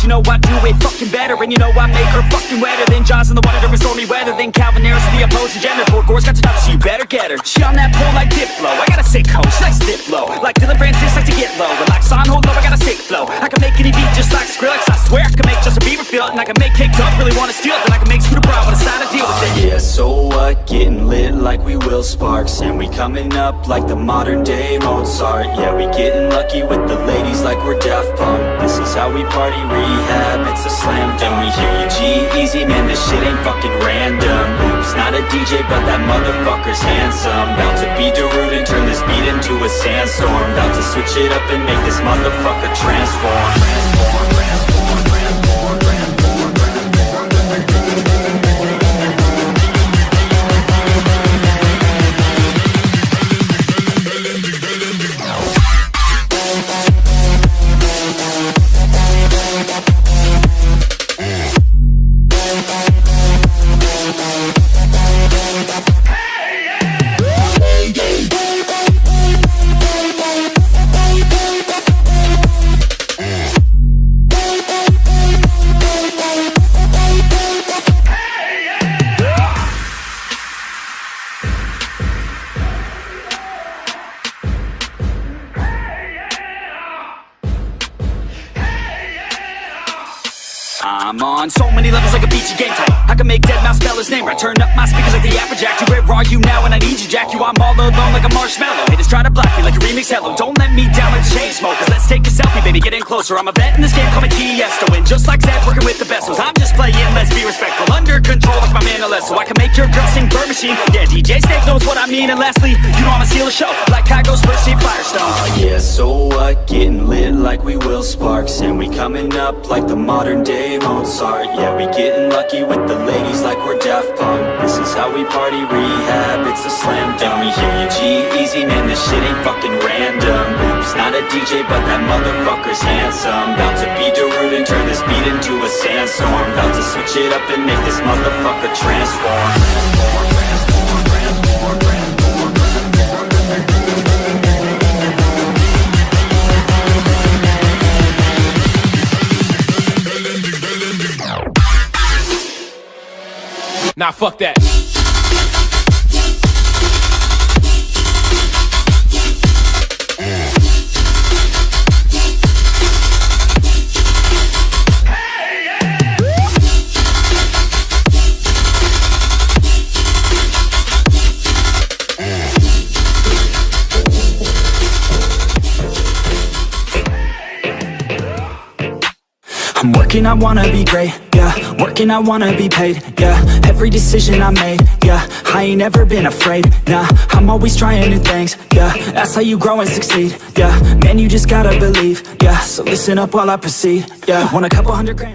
you know I do it fucking better. And you know I make her fucking wetter than Jaws in the water during stormy weather. Than Calvin Harris, the opposing gender. Poor Gore's got to know, so you better get her. She on that pole like Diplo, I got a sick hoe, she likes dip low. Like Dylan Francis likes to get low. And like Son, hold low, I got a sick flow. I can make any beat just like Skrillex. I swear I can make Justin Bieber feel it. And I can make Cake Up really wanna steal it. Then I can make Scooter Brown wanna sign a deal with it. Yeah, so what? Getting lit like we Will Sparks. And we coming up like the modern day Mozart. Yeah, we getting lucky with the ladies like we're Daft Punk. This is how we party, rehab, it's a slam dunk. And we hear you G-Eazy, man, this shit ain't fucking random. Oops, not a DJ, but that motherfucker's handsome. About to be Darude and turn this beat into a sandstorm. About to switch it up and make this motherfucker transform. I'm on so many levels like a beachy game type. I can make deadmau5 spell his name right. Turn up my speakers like the Afrojack. You, where are you now? And I need you, Jack. You, I'm all alone like a marshmallow. Haters try to block me like a remix hello. Don't let me down like chain smokers. Let's take a selfie, baby, get in closer. I'm a vet in this game, call me Tiesto. And just like Zed, working with the best ones. I'm just playing, let's be respectful. Under control like my man Alesso. So I can make your girl sing Bird Machine. Yeah, DJ Snake knows what I mean. And lastly, you know I'ma steal a show like Kygo's first team Firestone. Yeah, so what? Getting lit like we Will Sparks. And we coming up like the modern day Mozart. Yeah, we getting lucky with the ladies like we're Daft Punk. This is how we party, rehab, it's a slam dunk. And we hear you G-Eazy, man, this shit ain't fucking random. Oops, not a DJ, but that motherfucker's handsome. About to be Darude and turn this beat into a sandstorm. About to switch it up and make this motherfucker transform. Nah, fuck that. I'm working, I wanna be great, yeah. Working, I wanna be paid, yeah. Every decision I made, yeah. I ain't ever been afraid, nah. I'm always trying new things, yeah. That's how you grow and succeed, yeah. Man, you just gotta believe, yeah. So listen up while I proceed, yeah. Want a couple $100 grand